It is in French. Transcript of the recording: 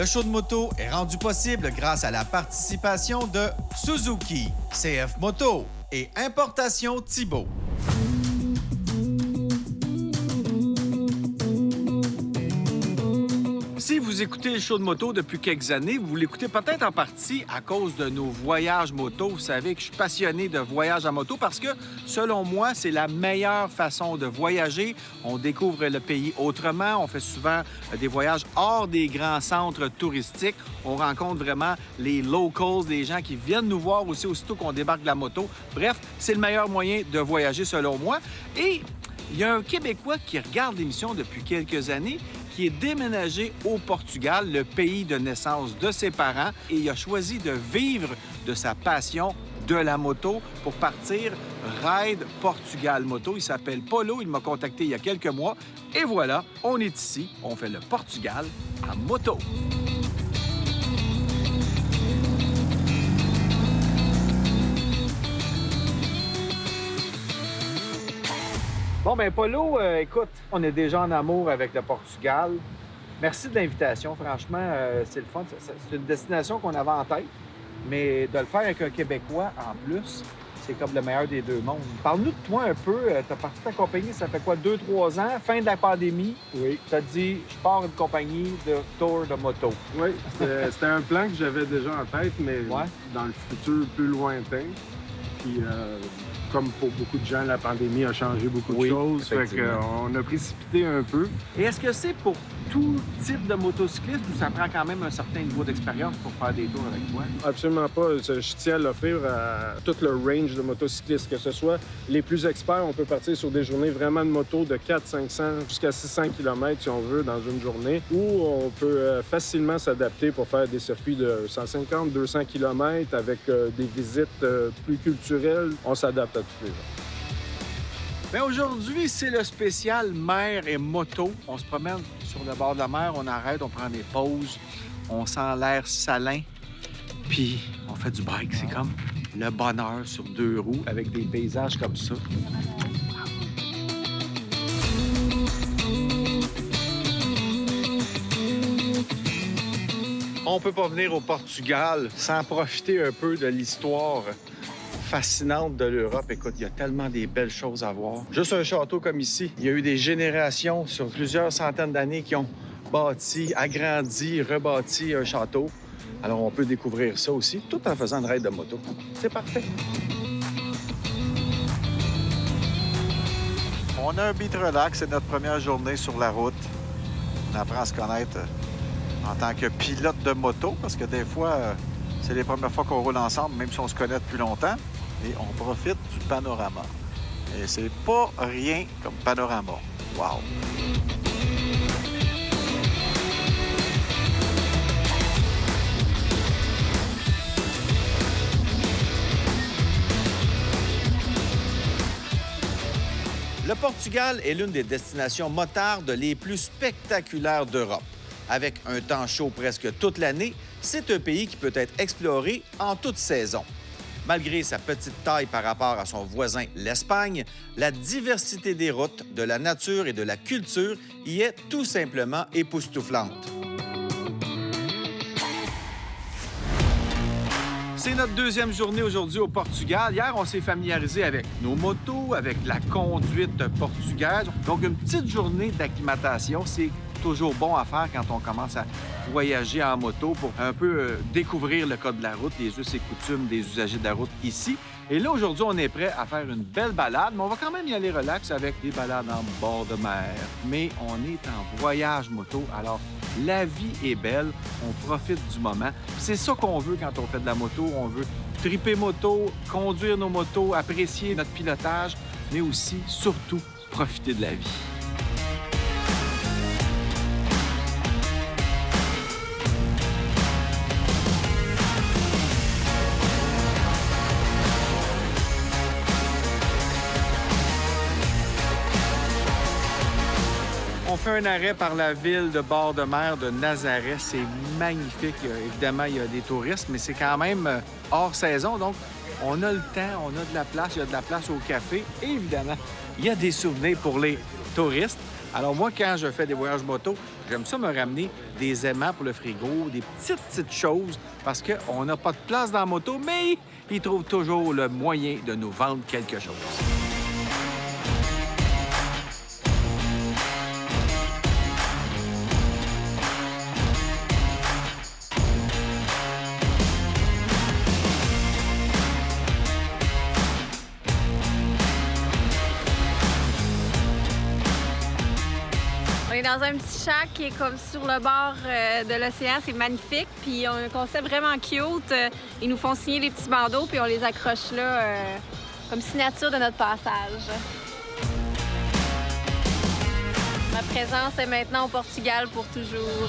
Le show de moto est rendu possible grâce à la participation de Suzuki, CF Moto et Importation Thibault. Si vous écoutez le show de moto depuis quelques années, vous l'écoutez peut-être en partie à cause de nos voyages moto. Vous savez que je suis passionné de voyage en moto parce que, selon moi, c'est la meilleure façon de voyager. On découvre le pays autrement. On fait souvent des voyages hors des grands centres touristiques. On rencontre vraiment les locals, des gens qui viennent nous voir aussi aussitôt qu'on débarque de la moto. Bref, c'est le meilleur moyen de voyager, selon moi. Et il y a un Québécois qui regarde l'émission depuis quelques années qui est déménagé au Portugal, le pays de naissance de ses parents, et il a choisi de vivre de sa passion de la moto pour partir Ride Portugal Moto. Il s'appelle Paulo, il m'a contacté il y a quelques mois, et voilà, on est ici, on fait le Portugal à moto. Bon, bien, Paulo, écoute, on est déjà en amour avec le Portugal. Merci de l'invitation. Franchement, c'est le fun. C'est une destination qu'on avait en tête, mais de le faire avec un Québécois en plus, c'est comme le meilleur des deux mondes. Parle-nous de toi un peu. Tu as parti ta compagnie, ça fait quoi, 2-3 ans? Fin de la pandémie. Oui. Tu as dit, je pars une compagnie de tour de moto. Oui, c'était un plan que j'avais déjà en tête, mais Ouais. dans le futur plus lointain. Puis, comme pour beaucoup de gens, la pandémie a changé beaucoup de choses. Fait qu'on a précipité un peu. Et est-ce que c'est pour tout type de motocycliste ou ça prend quand même un certain niveau d'expérience pour faire des tours avec toi? Absolument pas. Je tiens à l'offrir à tout le range de motocyclistes, que ce soit les plus experts. On peut partir sur des journées vraiment de moto de 400-500 jusqu'à 600 km, si on veut, dans une journée, ou on peut facilement s'adapter pour faire des circuits de 150-200 km avec des visites plus culturelles. On s'adapte à tous les gens. Bien, aujourd'hui, c'est le spécial mer et moto. On se promène sur le bord de la mer, on arrête, on prend des pauses, on sent l'air salin, puis on fait du bike. C'est comme le bonheur sur 2 roues avec des paysages comme ça. On peut pas venir au Portugal sans profiter un peu de l'histoire fascinante de l'Europe. Écoute, il y a tellement des belles choses à voir. Juste un château comme ici, il y a eu des générations sur plusieurs centaines d'années qui ont bâti, agrandi, rebâti un château. Alors, on peut découvrir ça aussi, tout en faisant une ride de moto. C'est parfait. On a un beat relax, c'est notre première journée sur la route. On apprend à se connaître en tant que pilote de moto, parce que des fois, c'est les premières fois qu'on roule ensemble, même si on se connaît depuis longtemps. Et on profite du panorama. Et c'est pas rien comme panorama. Wow! Le Portugal est l'une des destinations motardes les plus spectaculaires d'Europe. Avec un temps chaud presque toute l'année, c'est un pays qui peut être exploré en toute saison. Malgré sa petite taille par rapport à son voisin, l'Espagne, la diversité des routes, de la nature et de la culture y est tout simplement époustouflante. C'est notre deuxième journée aujourd'hui au Portugal. Hier, on s'est familiarisé avec nos motos, avec la conduite portugaise. Donc, une petite journée d'acclimatation, c'est toujours bon à faire quand on commence à voyager en moto pour un peu découvrir le code de la route, les us et coutumes des usagers de la route ici. Et là, aujourd'hui, on est prêt à faire une belle balade, mais on va quand même y aller relax avec des balades en bord de mer. Mais on est en voyage moto, alors la vie est belle, on profite du moment. C'est ça qu'on veut quand on fait de la moto. On veut triper moto, conduire nos motos, apprécier notre pilotage, mais aussi, surtout, profiter de la vie. On fait un arrêt par la ville de bord de mer de Nazaré. C'est magnifique. Évidemment, il y a des touristes, mais c'est quand même hors saison. Donc, on a le temps, on a de la place. Il y a de la place au café. Et évidemment, il y a des souvenirs pour les touristes. Alors moi, quand je fais des voyages moto, j'aime ça me ramener des aimants pour le frigo, des petites choses, parce qu'on n'a pas de place dans la moto, mais ils trouvent toujours le moyen de nous vendre quelque chose. On est dans un petit shack qui est comme sur le bord de l'océan. C'est magnifique. Puis on a un concept vraiment cute. Ils nous font signer des petits bandeaux puis on les accroche là comme signature de notre passage. Ma présence est maintenant au Portugal pour toujours.